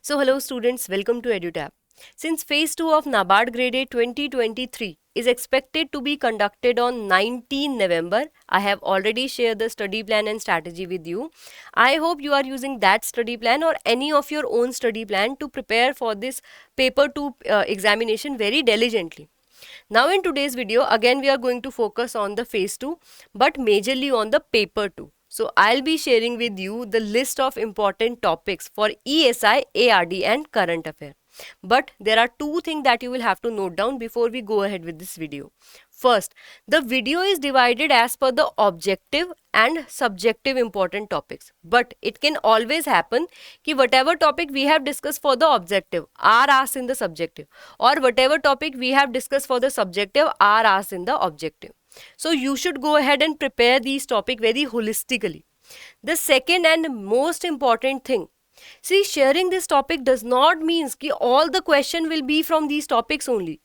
So hello students, welcome to EduTab. Since phase 2 of NABARD Grade A 2023 is expected to be conducted on 19 November, I have already shared the study plan and strategy with you. I hope you are using that study plan or any of your own study plan to prepare for this paper 2 examination very diligently. Now in today's video, again we are going to focus on the phase 2 but majorly on the paper 2. So I'll be sharing with you the list of important topics for ESI, ARD and current affair. But there are two things that you will have to note down before we go ahead with this video. First, the video is divided as per the objective and subjective important topics. But it can always happen कि whatever topic we have discussed for the objective are asked in the subjective, or whatever topic we have discussed for the subjective are asked in the objective. So you should go ahead and prepare these topics very holistically. The second and most important thing, see, sharing this topic does not mean कि all the question will be from these topics only.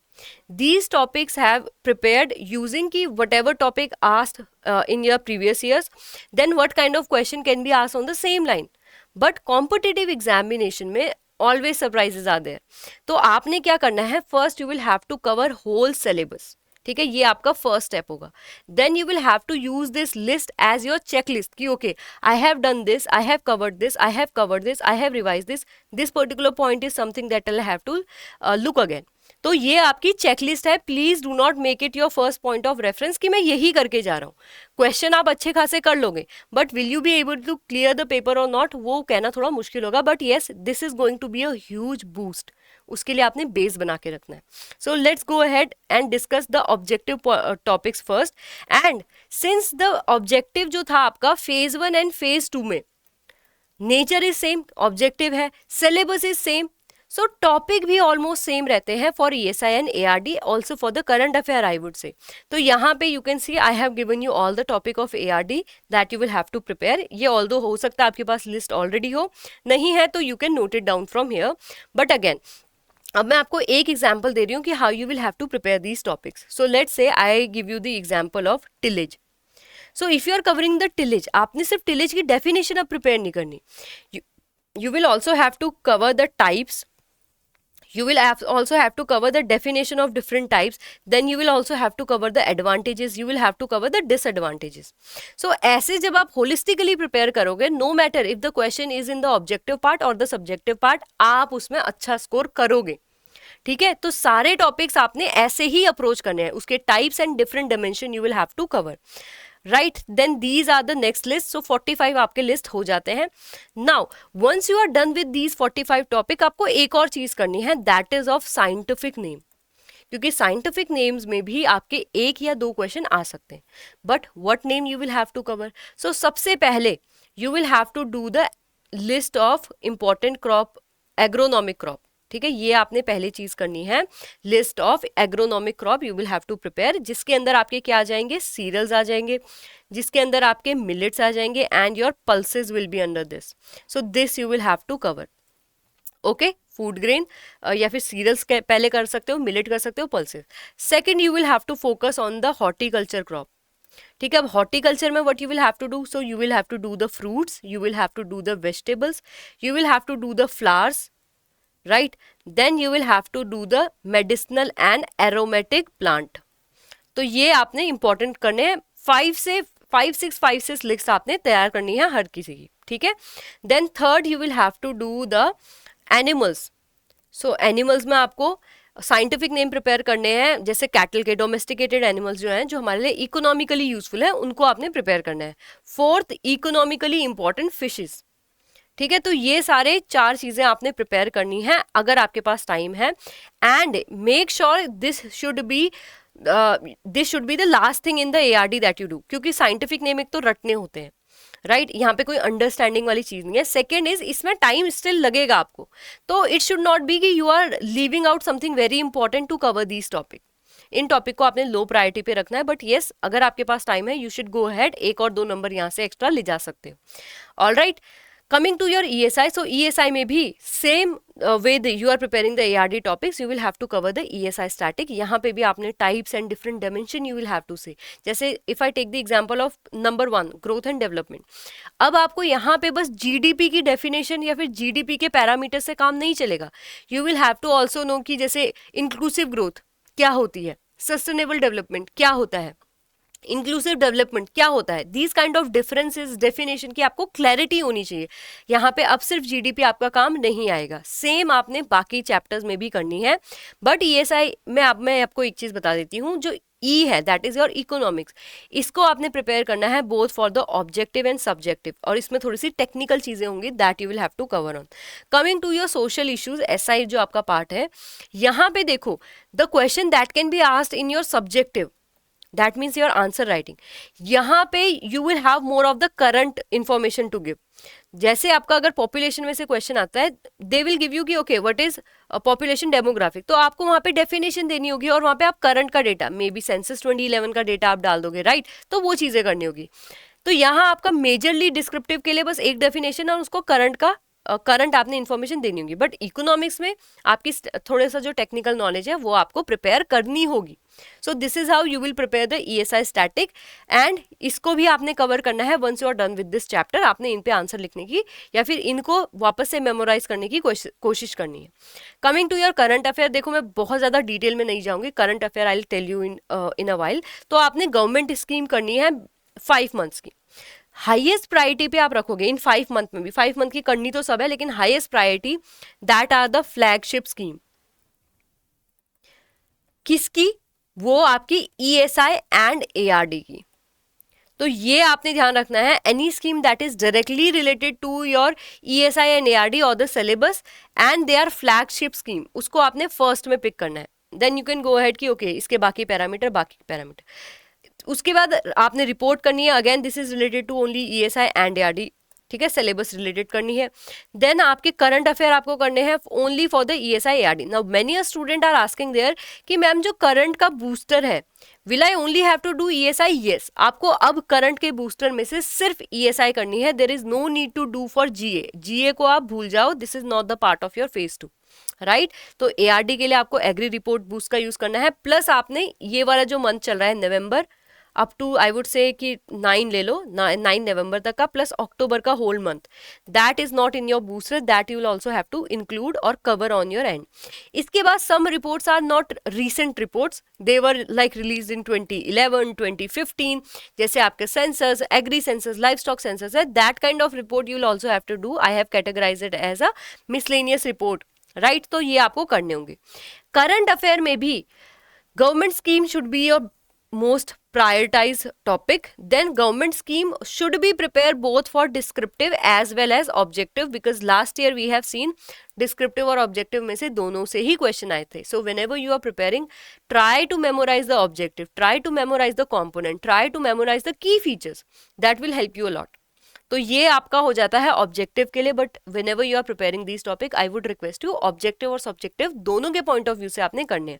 These topics have prepared using ki whatever topic asked in your previous years, then what kind of question can be asked on the same line. But competitive examination में always surprises are there. तो आपने क्या करना है, first you will have to cover whole syllabus. ठीक है, ये आपका फर्स्ट स्टेप होगा. Then you will have to use this list as your check list कि okay I have done this, I have covered this, I have covered this, I have revise this particular point is something that I have to look again. तो ये आपकी checklist है. Please do not make it your first point of reference कि मैं यही करके जा रहा हूँ. क्वेश्चन आप अच्छे खासे कर लोगे but will you be able to clear the paper और नॉट, वो कहना थोड़ा मुश्किल होगा. But yes, this is going to be a huge boost. उसके लिए आपने बेस बना के रखना है. So let's go ahead and discuss the objective topics first. And since the objective जो था आपका फेज 1 एंड फेज 2 में नेचर इज सेम, ऑब्जेक्टिव है, syllabus is same, so topic भी ऑलमोस्ट सेम रहते हैं for ESI and ARD, also for the current affair I would say. तो यहाँ पे you can see I have given you all the topic of ARD that you will have to prepare. ये although हो सकता है आपके पास list already हो, नहीं है तो you can note it down from here. But again अब मैं आपको एक एग्जाम्पल दे रही हूँ कि how you will have to prepare these topics. So let's say I give you the example of tillage. So if you are covering the tillage, आपने सिर्फ टिलेज की डेफिनेशन अब प्रिपेयर नहीं करनी. You will also have to cover the types. You will also have to cover the definition of different types. Then you will also have to cover the advantages. You will have to cover the disadvantages. So ऐसे जब आप holistically prepare करोगे, no matter if the question is in the objective part or the subjective part, आप उसमें अच्छा score करोगे. ठीक है, तो सारे टॉपिक्स आपने ऐसे ही अप्रोच करने हैं. उसके types and different dimension you will have to cover. Right, then these are the next list. So 45 आपके लिस्ट हो जाते हैं. Now once you are done with these 45 topic, आपको एक और चीज करनी है, that is of scientific name. क्योंकि साइंटिफिक नेम्स में भी आपके एक या दो क्वेश्चन आ सकते हैं. But what name you will have to cover. So सबसे पहले you will have to do the list of important crop, agronomic crop. ठीक है, ये आपने पहली चीज करनी है. List of agronomic crop you will have to prepare, जिसके अंदर आपके क्या आ जाएंगे, सीरियल्स आ जाएंगे, जिसके अंदर आपके मिलेट्स आ जाएंगे and your pulses will be under this. So this you will have to cover. Okay, food grain या फिर सीरियल्स पहले कर सकते हो, मिलेट कर सकते हो, pulses. Second, you will have to focus on the horticulture crop. ठीक है, अब हॉर्टिकल्चर में what you will have to do, so you will have to do the fruits, you will have to do the vegetables, you will have to do the flowers. Right, then you will have to do the medicinal and aromatic plant. तो ये आपने important करने हैं. 5-6 list आपने तैयार करनी है हर किसी की. ठीक है, then third you will have to do the animals. So animals में आपको साइंटिफिक नेम प्रिपेयर करने हैं, जैसे कैटल के, डोमेस्टिकेटेड एनिमल्स जो हैं जो हमारे लिए इकोनॉमिकली यूजफुल है, उनको आपने प्रिपेयर करना है. Fourth, economically important fishes. ठीक है, तो ये सारे 4 चीजें आपने प्रिपेयर करनी है अगर आपके पास टाइम है. And make sure this should be the last thing in the ARD that you do, क्योंकि साइंटिफिक नेम एक तो रटने होते हैं. राइट, यहाँ पे कोई अंडरस्टैंडिंग वाली चीज नहीं है. सेकेंड इज, इसमें टाइम स्टिल लगेगा आपको, तो इट शुड नॉट बी कि you are leaving out something very important to cover these topic. इन टॉपिक को आपने लो प्रायोरिटी पे रखना है. बट येस, अगर आपके पास टाइम है, यू शुड गो अहेड, 1 और 2 नंबर यहाँ से एक्स्ट्रा ले जा सकते हो. All right, Coming to your ESI, so ESI में भी same way you are preparing the ARD topics, you will have to cover the ESI static. यहाँ पे भी आपने types and different dimension you will have to say. जैसे if I take the example of number 1 growth and development, अब आपको यहाँ पे बस GDP की definition या फिर GDP के पैरामीटर से काम नहीं चलेगा. You will have to also know कि जैसे inclusive growth क्या होती है, sustainable development क्या होता है, इंक्लूसिव डेवलपमेंट क्या होता है. These kind of differences definition की आपको क्लैरिटी होनी चाहिए. यहाँ पे अब सिर्फ जीडीपी आपका काम नहीं आएगा, सेम आपने बाकी चैप्टर्स में भी करनी है. बट ईएसआई में मैं आपको एक चीज बता देती हूँ, जो ई है दैट इज योर इकोनॉमिक्स, इसको आपने प्रिपेयर करना है both for the objective and subjective, और इसमें थोड़ी सी टेक्निकल चीजें होंगी that you will have to cover on. Coming to your social issues, SI जो आपका पार्ट है, यहाँ पे देखो the question that can be asked in your subjective, that means your answer writing, यहाँ पे you will have more of the current information to give. जैसे आपका अगर पॉपुलेशन में से क्वेश्चन आता है, दे विल गिव यू कि okay what is population demographic, तो आपको वहाँ पे डेफिनेशन देनी होगी और वहाँ पे आप करंट का डेटा, मे बी सेंसस 2011 का डेटा आप डाल दोगे, राइट, तो वो चीज़ें करनी होगी. तो यहाँ आपका मेजरली डिस्क्रिप्टिव के लिए बस एक डेफिनेशन और उसको करंट आपने इन्फॉर्मेशन देनी होगी. बट इकोनॉमिक्स में आपकी थोड़ा सा जो टेक्निकल नॉलेज है वो आपको प्रिपेयर करनी होगी. So this is how you will prepare the ESI static, and इसको भी आपने कवर करना है. Once you are done with this chapter, आपने इन पे आंसर लिखने की या फिर इनको वापस से मेमोराइज करने की कोशिश करनी है. Coming to your current affair, देखो मैं बहुत ज़्यादा डिटेल में नहीं जाऊंगी, current affair I will tell you in a while. तो आपने गवर्नमेंट स्कीम करनी है 5 मंथ्स की. हाईएस्ट प्रायोरिटी पे आप रखोगे इन 5 मंथ में भी, 5 मंथ की करनी तो सब है, लेकिन highest priority that are the flagship scheme. किसकी? वो आपकी ESI एंड ARD की. तो ये आपने ध्यान रखना है, any scheme that is directly related to your ESI and ARD और the syllabus and they are flagship scheme, उसको आपने फर्स्ट में पिक करना है. Then you can go ahead कि ओके इसके बाकी पैरामीटर. उसके बाद आपने रिपोर्ट करनी है, again this is related to only ESI and ARD, ठीक है, सिलेबस रिलेटेड करनी है. देन आपके करंट अफेयर आपको करने हैं only for the ESI ARD. Now many a student are asking there कि मैम जो करंट का बूस्टर है, will I only have to do ESI? Yes, आपको अब करंट के बूस्टर में से सिर्फ ESI करनी है. There is no need to do for GA को आप भूल जाओ, this is not the part of your phase 2, right. तो ARD के लिए आपको एग्री रिपोर्ट बूस्ट का यूज करना है, प्लस आपने ये वाला जो मंथ चल रहा है November up to I would say कि 9 ले लो, 9 नवंबर तक का, प्लस अक्टूबर का whole month, that is not in your booster, that you will also have to include और कवर ऑन योर एंड. इसके बाद some reports are not recent reports, they were like release in 2011, 2015, जैसे आपके census, agri census, livestock census है, that kind of report you will also have to do. I have categorize it as a miscellaneous report, right. तो ये आपको करने होंगे. Current affair में भी government scheme should be your most prioritized topic. Then government scheme should be prepared both for descriptive as well as objective, because last year we have seen descriptive और objective में से दोनों से ही question आए थे. So whenever you are preparing, try to memorize the objective, try to memorize the component, try to memorize the key features. That will help you a lot. तो ये आपका हो जाता है ऑब्जेक्टिव के लिए. But whenever you are preparing this topic, I would request you objective और subjective दोनों के पॉइंट ऑफ व्यू से आपने करने हैं.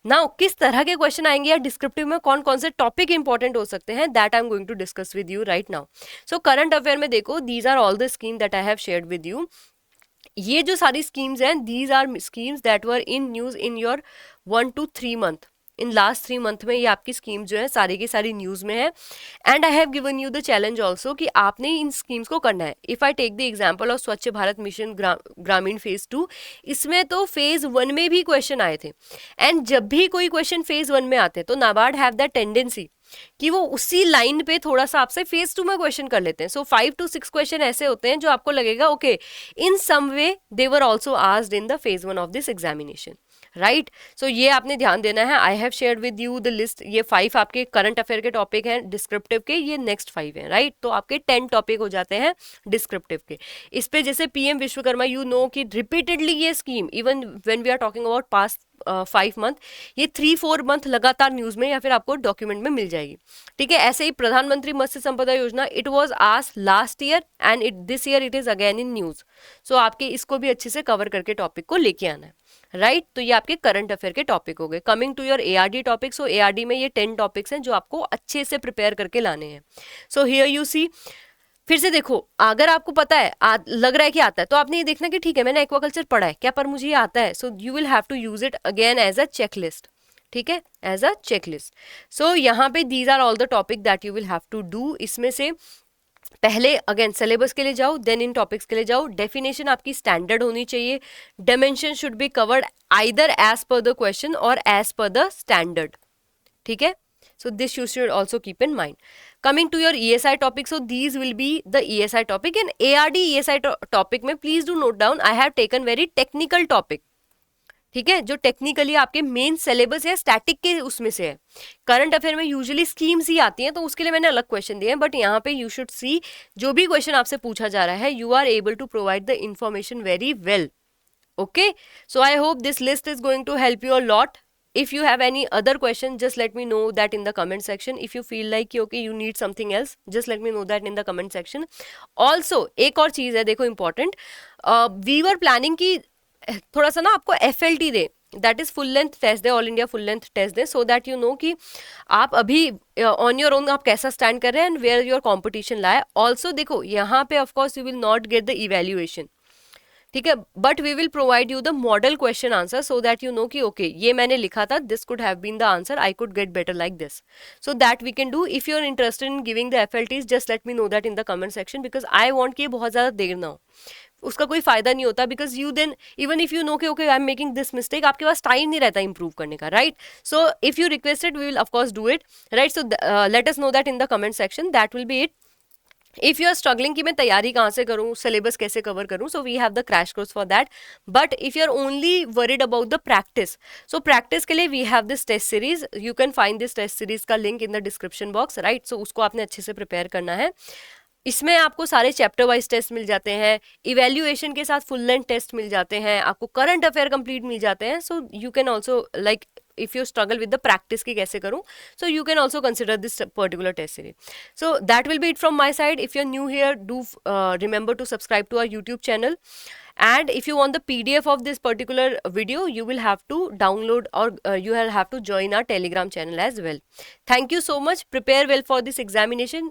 नाउ किस तरह के क्वेश्चन आएंगे या डिस्क्रिप्टिव में कौन कौन से टॉपिक इंपॉर्टेंट हो सकते हैं, that I am going to discuss with you right now. So current affair में देखो, these are all the scheme that I have shared with you. ये जो सारी स्कीम्स हैं, these are schemes that were in news in your 1 to 3 month. In last 3 month में ये आपकी scheme जो है सारी की सारी न्यूज़ में है. And I have given you the challenge also कि आपने इन स्कीम्स को करना है. If I take the example of Swachh Bharat mission ग्रामीण फेज 2, इसमें तो फेज 1 में भी क्वेश्चन आए थे. एंड जब भी कोई क्वेश्चन फेज 1 में आते हैं तो नाबार्ड हैव दैट टेंडेंसी कि वो उसी लाइन पे थोड़ा सा आपसे फेज 2 में क्वेश्चन कर लेते हैं. सो 5 to 6 क्वेश्चन ऐसे होते हैं जो आपको लगेगा okay in some way they were also asked in the phase 1 of this examination, right. So ये आपने ध्यान देना है. I have shared with you the list. ये 5 आपके करंट अफेयर के टॉपिक हैं डिस्क्रिप्टिव के, ये नेक्स्ट 5 हैं, राइट. तो आपके 10 टॉपिक हो जाते हैं डिस्क्रिप्टिव के. इस पे जैसे PM विश्वकर्मा, यू नो कि रिपीटेडली ये scheme, even when we are talking about past 5 month, ये 3-4 मंथ लगातार न्यूज में या फिर आपको डॉक्यूमेंट में मिल जाएगी, ठीक है. ऐसे ही प्रधानमंत्री मत्स्य संपदा योजना, it was asked last year and this year it is again in news. So आपके इसको भी अच्छे से कवर करके टॉपिक को लेके आना है, राइट. तो ये आपके करंट अफेयर के टॉपिक हो गए. Coming to your ARD topic, so ARD में ये 10 टॉपिक्स हैं जो आपको अच्छे से प्रिपेयर करके लाने हैं. सो हियर यू सी फिर से देखो, अगर आपको पता है, लग रहा है कि आता है, तो आपने ये देखना कि ठीक है मैंने एक्वाकल्चर पढ़ा है क्या, पर मुझे ये आता है, so you will have to use it again as a checklist, ठीक है, एज अ चेकलिस्ट. सो यहाँ पे these are all the topic that you will have to do. इसमें से पहले अगेन सिलेबस के लिए जाओ, देन इन टॉपिक्स के लिए जाओ. डेफिनेशन आपकी स्टैंडर्ड होनी चाहिए. Dimension should be covered either as per the question और एज पर द स्टैंडर्ड, ठीक है. So this you should also keep in mind. Coming to your ESI topic, so these will be the ESI topic. And ARD ESI topic में please do note down, I have taken very technical topic. ठीक है, जो technically आपके main syllabus या static के उसमें से है. करंट अफेयर में यूजुअली स्कीम्स ही आती हैं, तो उसके लिए मैंने अलग क्वेश्चन दिए हैं, बट यहाँ पे यू शुड सी जो भी क्वेश्चन आपसे पूछा जा रहा है, you are able to provide the information very well. Okay, so I hope this list is going to help you a lot. If you have any other question, just let me know that in the comment section. If you feel like okay you need something else, just let me know that in the comment section. Also एक और चीज़ है देखो important, we were planning कि थोड़ा सा ना आपको FLT दे, that is full length test दे, all India full length test दे, सो दैट यू नो कि आप अभी ऑन योर ओन आप कैसा स्टैंड कर रहे हैं and where your competition lie. Also देखो यहाँ पे of course you will not get the evaluation, ठीक है, but we will provide you the model question answer so that you know कि ओके ये मैंने लिखा था, this could have been the answer, I could get better like this. So that we can do. If you are interested in giving the FLTs, just let me no that in the comment section, because I want कि बहुत ज़्यादा देर ना हो, उसका कोई फायदा नहीं होता. Because you then even if you know कि okay I am making this mistake, आपके पास टाइम नहीं रहता इंप्रूव करने का, right. So if you requested we will of course do it, right. So let us know that in the comment section, that will be it. If you are struggling कि मैं तैयारी कहाँ से करूँ, सिलेबस कैसे कवर करूँ, so we have the crash course for that. But if you are only worried about the practice, so practice के लिए we have this test series. You can find this test series का link in the description box, right. So उसको आपने अच्छे से prepare करना है. इसमें आपको सारे चैप्टर वाइज टेस्ट मिल जाते हैं, इवेल्युएशन के साथ फुल लेंथ टेस्ट मिल जाते हैं, आपको करंट अफेयर कंप्लीट मिल जाते हैं. So you can also like if you struggle with the practice की कैसे करूँ, so you can also consider this particular test series. So that will be it from my side. If you're new here, do remember to subscribe to our YouTube channel. And if you want the PDF of this particular video, you will have to download or you will have to join our Telegram channel as well. Thank you so much. Prepare well for this examination.